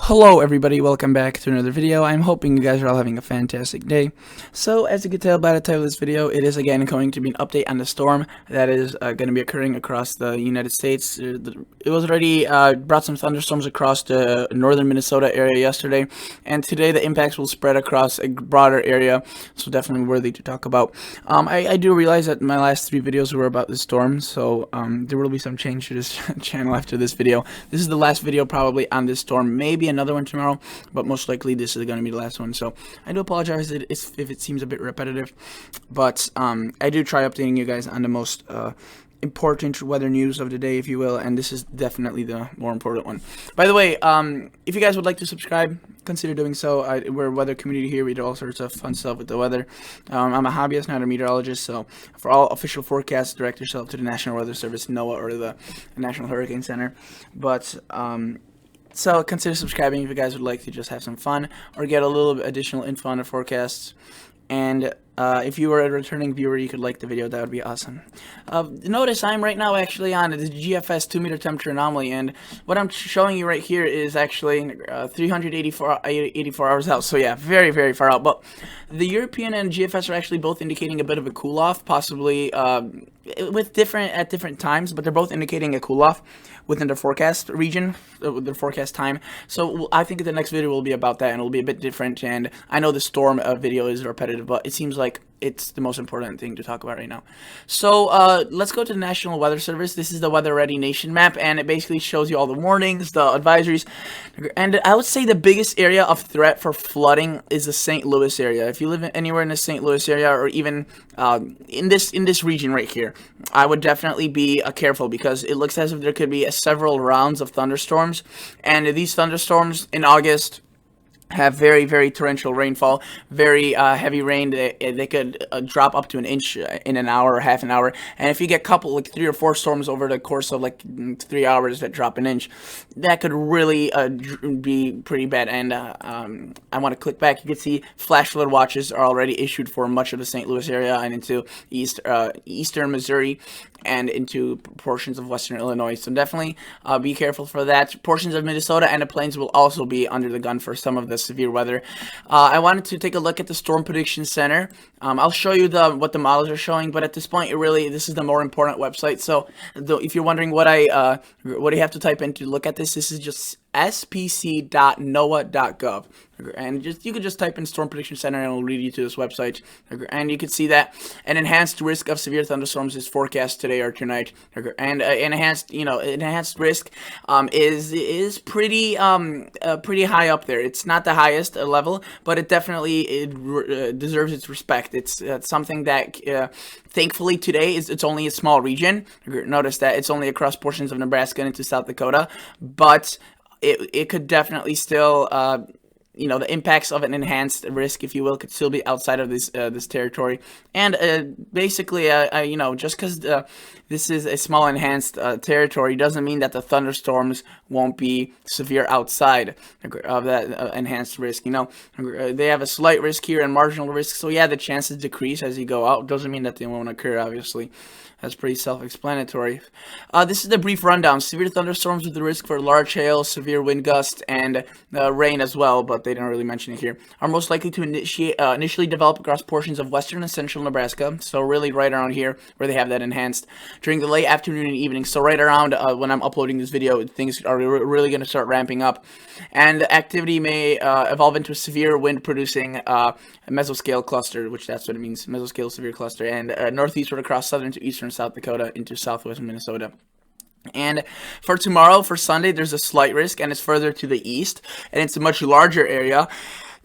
Hello everybody, welcome back to another video. I'm hoping you guys are all having a fantastic day. So as you can tell by the title of this video, it is again going to be an update on the storm that is going to be occurring across the United States. It was already brought some thunderstorms across the northern Minnesota area yesterday, and today the impacts will spread across a broader area, so definitely worthy to talk about. I do realize that my last 3 videos were about the storm, so there will be some change to this channel after this video. This is the last video probably on this storm, maybe another one tomorrow, but most likely this is going to be the last one. So I do apologize if it seems a bit repetitive, but I do try updating you guys on the most important weather news of the day, if you will, and this is definitely the more important one. By the way, if you guys would like to subscribe, consider doing so. We're a weather community here. We do all sorts of fun stuff with the weather. I'm a hobbyist, not a meteorologist, so for all official forecasts, direct yourself to the National Weather Service, NOAA, or the National Hurricane Center. But so consider subscribing if you guys would like to just have some fun or get a little bit additional info on the forecasts. And if you were a returning viewer, you could like the video. That would be awesome. Notice I'm right now actually on the GFS 2-meter temperature anomaly, and what I'm showing you right here is actually 384 hours out. So yeah, very, very far out. But the European and GFS are actually both indicating a bit of a cool-off, possibly with different times, but they're both indicating a cool-off within the forecast region, the forecast time. So I think the next video will be about that, and it'll be a bit different. And I know the storm video is repetitive, but it seems like it's the most important thing to talk about right now. So let's go to the National Weather Service. This is the Weather Ready Nation map, and it basically shows you all the warnings, the advisories, and I would say the biggest area of threat for flooding is the St. Louis area. If you live anywhere in the St. Louis area, or even in this region right here, I would definitely be careful, because it looks as if there could be several rounds of thunderstorms, and these thunderstorms in August have very, very torrential rainfall, very heavy rain. They could drop up to an inch in an hour or half an hour. And if you get coupled like 3 or 4 storms over the course of like 3 hours that drop an inch, that could really be pretty bad. And I want to click back. You can see flash flood watches are already issued for much of the St. Louis area and into eastern Missouri and into portions of western Illinois. So definitely be careful for that. Portions of Minnesota and the plains will also be under the gun for some of the severe weather. I wanted to take a look at the Storm Prediction Center. I'll show you what the models are showing, but at this point, this is the more important website. So if you're wondering what do you have to type in to look at this, this is just spc.noaa.gov, and you could just type in Storm Prediction Center and it'll lead you to this website, and you can see that an enhanced risk of severe thunderstorms is forecast today or tonight, and enhanced risk is pretty high up there. It's not the highest level, but it definitely deserves its respect. It's something that thankfully today it's only a small region. Notice that it's only across portions of Nebraska and into South Dakota, but it could definitely still, the impacts of an enhanced risk, if you will, could still be outside of this territory. And basically, just because this is a small enhanced territory doesn't mean that the thunderstorms won't be severe outside of that enhanced risk. They have a slight risk here and marginal risk. So yeah, the chances decrease as you go out. Doesn't mean that they won't occur, obviously. That's pretty self-explanatory. This is the brief rundown. Severe thunderstorms with the risk for large hail, severe wind gusts, and rain as well, but they don't really mention it here, are most likely to initially develop across portions of western and central Nebraska, so really right around here where they have that enhanced, during the late afternoon and evening. So right around when I'm uploading this video, things are really going to start ramping up, and activity may evolve into a severe wind-producing mesoscale cluster, which that's what it means, mesoscale severe cluster, and northeastward across southern to eastern South Dakota into southwest Minnesota. And for tomorrow, for Sunday, there's a slight risk, and it's further to the east, and it's a much larger area.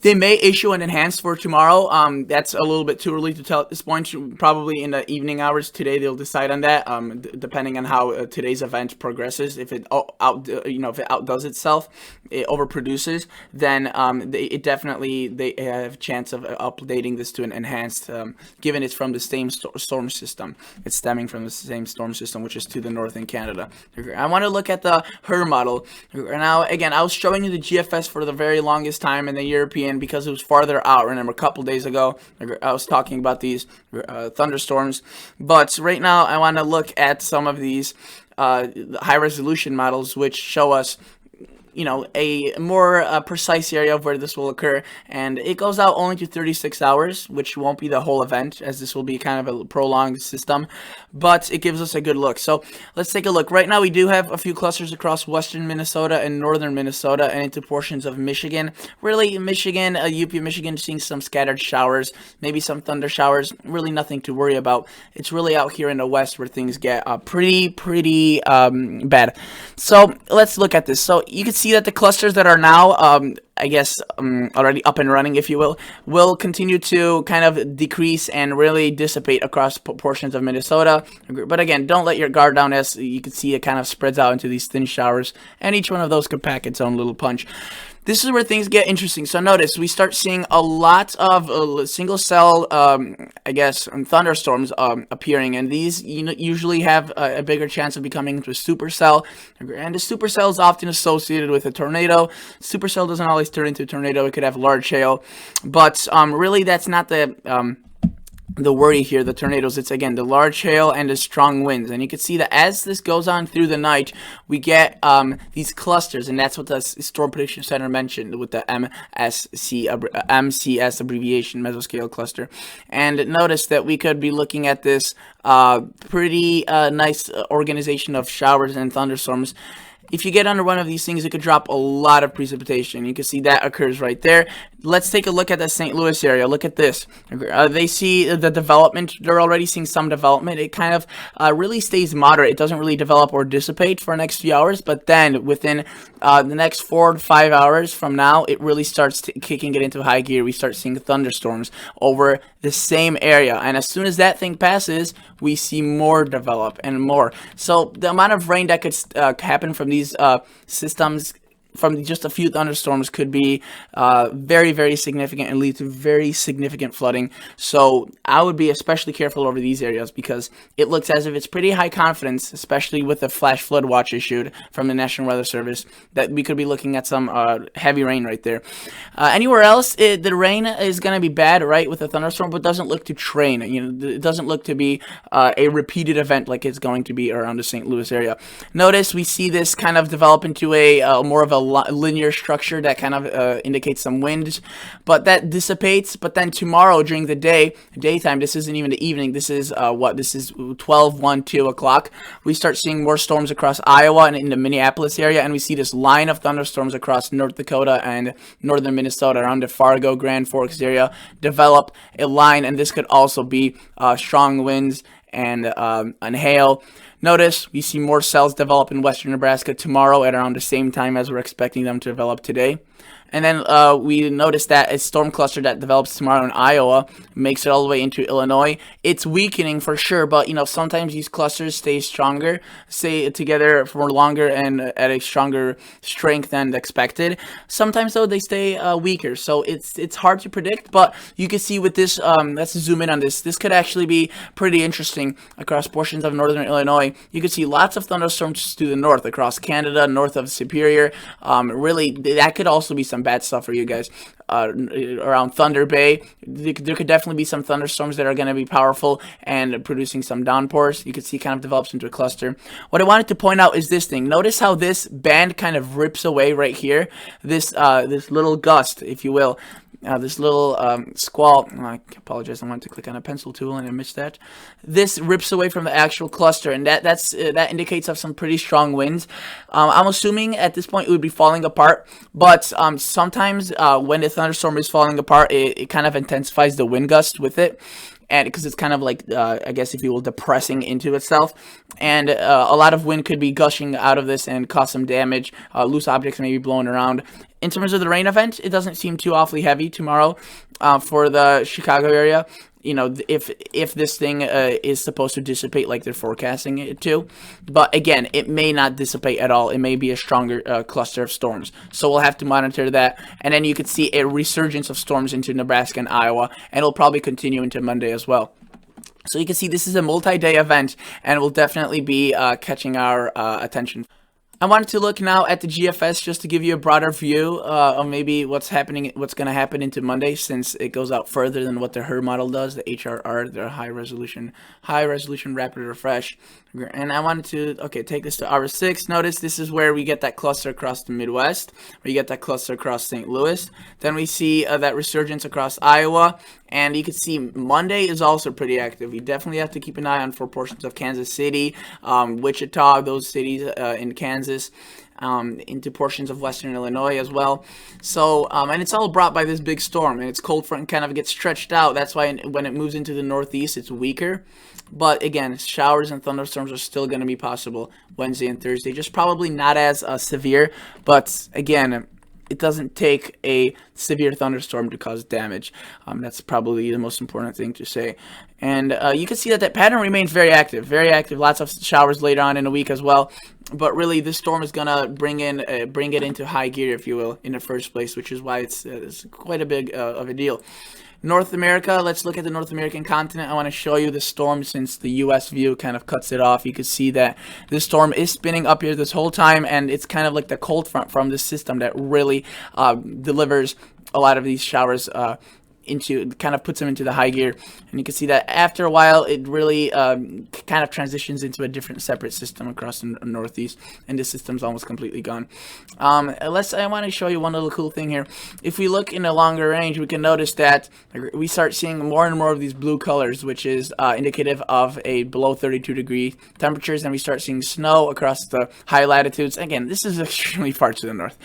They may issue an enhanced for tomorrow. That's a little bit too early to tell at this point. Probably in the evening hours today, they'll decide on that. Depending on how today's event progresses, if it outdoes itself, it overproduces, then they have a chance of updating this to an enhanced. Given it's from the same storm system, it's stemming from the same storm system, which is to the north in Canada. I want to look at the HER model. Now, again, I was showing you the GFS for the very longest time in the European, because it was farther out. Remember, a couple days ago, I was talking about these thunderstorms. But right now, I want to look at some of these high-resolution models, which show us a more precise area of where this will occur, and it goes out only to 36 hours, which won't be the whole event, as this will be kind of a prolonged system, but it gives us a good look. So let's take a look. Right now we do have a few clusters across western Minnesota and northern Minnesota and into portions of Michigan. Really, Michigan, UP Michigan, seeing some scattered showers, maybe some thunder showers, really nothing to worry about. It's really out here in the west where things get pretty bad. So let's look at this. So you can see that the clusters that are now I guess already up and running, if you will continue to kind of decrease and really dissipate across portions of Minnesota. But again, don't let your guard down, as you can see it kind of spreads out into these thin showers, and each one of those could pack its own little punch. This is where things get interesting. So notice we start seeing a lot of single cell, I guess, thunderstorms appearing, and these usually have a bigger chance of becoming into a supercell. And the supercell is often associated with a tornado. Supercell doesn't always turn into a tornado. It could have large hail, but really that's not the worry here, the tornadoes. It's again the large hail and the strong winds, and you can see that as this goes on through the night, we get these clusters, and that's what the Storm Prediction Center mentioned with the MCS abbreviation, mesoscale cluster. And notice that we could be looking at this pretty nice organization of showers and thunderstorms. If you get under one of these things, it could drop a lot of precipitation. You can see that occurs right there. Let's take a look at the St. Louis area. Look at this. They see the development. They're already seeing some development. It kind of really stays moderate. It doesn't really develop or dissipate for the next few hours, but then within the next 4 to 5 hours from now, it really starts kicking it into high gear. We start seeing thunderstorms over the same area, and as soon as that thing passes, we see more develop and more. So the amount of rain that could happen from these systems, from just a few thunderstorms, could be very significant and lead to very significant flooding. So I would be especially careful over these areas, because it looks as if it's pretty high confidence, especially with the flash flood watch issued from the National Weather Service, that we could be looking at some heavy rain right there. Anywhere else, the rain is going to be bad, right, with a thunderstorm, but doesn't look to train. It doesn't look to be a repeated event like it's going to be around the St. Louis area. Notice we see this kind of develop into a more of a linear structure that kind of indicates some winds, but that dissipates. But then tomorrow during the daytime, this isn't even the evening, this is this is 12, 1, 2 o'clock, we start seeing more storms across Iowa and in the Minneapolis area, and we see this line of thunderstorms across North Dakota and northern Minnesota around the Fargo, Grand Forks area develop a line, and this could also be strong winds and hail. Notice we see more cells develop in western Nebraska tomorrow at around the same time as we're expecting them to develop today. And then we notice that a storm cluster that develops tomorrow in Iowa makes it all the way into Illinois. It's weakening for sure, but sometimes these clusters stay together for longer and at a stronger strength than expected. Sometimes though they stay weaker, so it's hard to predict. But you can see with this, let's zoom in on this. This could actually be pretty interesting across portions of northern Illinois. You can see lots of thunderstorms to the north across Canada, north of Superior. Really, that could also be some bad stuff for you guys. Around Thunder Bay, there could definitely be some thunderstorms that are going to be powerful and producing some downpours. You can see kind of develops into a cluster. What I wanted to point out is this thing. Notice how this band kind of rips away right here. This little gust, if you will. This little squall, I apologize, I wanted to click on a pencil tool and I missed that. This rips away from the actual cluster, and that indicates of some pretty strong winds. I'm assuming at this point it would be falling apart, but sometimes when the thunderstorm is falling apart, it kind of intensifies the wind gust with it. And because it's kind of like, I guess if you will, depressing into itself, and a lot of wind could be gushing out of this and cause some damage. Loose objects may be blown around. In terms of the rain event, it doesn't seem too awfully heavy tomorrow for the Chicago area. If this thing is supposed to dissipate like they're forecasting it to. But again, it may not dissipate at all. It may be a stronger cluster of storms. So we'll have to monitor that. And then you could see a resurgence of storms into Nebraska and Iowa, and it'll probably continue into Monday as well. So you can see this is a multi-day event, and will definitely be catching our attention. I wanted to look now at the GFS just to give you a broader view of maybe what's going to happen into Monday, since it goes out further than what the HER model does, the HRR, the high resolution rapid refresh. And I wanted to, take this to hour 6. Notice this is where we get that cluster across the Midwest. We get that cluster across St. Louis. Then we see that resurgence across Iowa. And you can see Monday is also pretty active. We definitely have to keep an eye on for portions of Kansas City, Wichita, those cities in Kansas. Into portions of western Illinois as well. So, and it's all brought by this big storm, and its cold front kind of gets stretched out. That's why when it moves into the northeast, it's weaker. But again, showers and thunderstorms are still going to be possible Wednesday and Thursday. Just probably not as severe, but again, it doesn't take a severe thunderstorm to cause damage. That's probably the most important thing to say. And you can see that pattern remains very active, very active. Lots of showers later on in the week as well. But really, this storm is gonna bring it into high gear, if you will, in the first place, which is why it's quite a big of a deal. North America, let's look at the North American continent. I want to show you the storm since the U.S. view kind of cuts it off. You can see that this storm is spinning up here this whole time, and it's kind of like the cold front from the system that really delivers a lot of these showers kind of puts them into the high gear. And you can see that after a while it really kind of transitions into a different separate system across the northeast, and this system's almost completely gone. I want to show you one little cool thing here. If we look in a longer range, we can notice that we start seeing more and more of these blue colors, which is indicative of a below 32-degree temperatures, and we start seeing snow across the high latitudes. Again, this is extremely far to the north.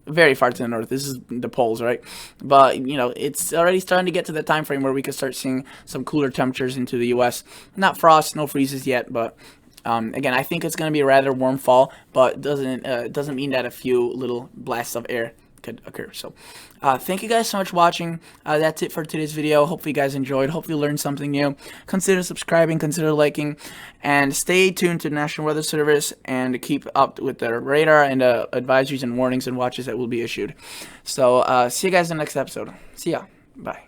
Very far to the north. This is the poles, right? But it's already starting to get to the time frame where we could start seeing some cooler temperatures into the U.S. Not frost, no freezes yet, but again, I think it's going to be a rather warm fall, but it doesn't mean that a few little blasts of air could occur. So thank you guys so much for watching. That's it for today's video. Hopefully you guys enjoyed. Hopefully you learned something new. Consider subscribing, consider liking, and stay tuned to the National Weather Service and keep up with the radar and advisories and warnings and watches that will be issued. So see you guys in the next episode. See ya. Bye.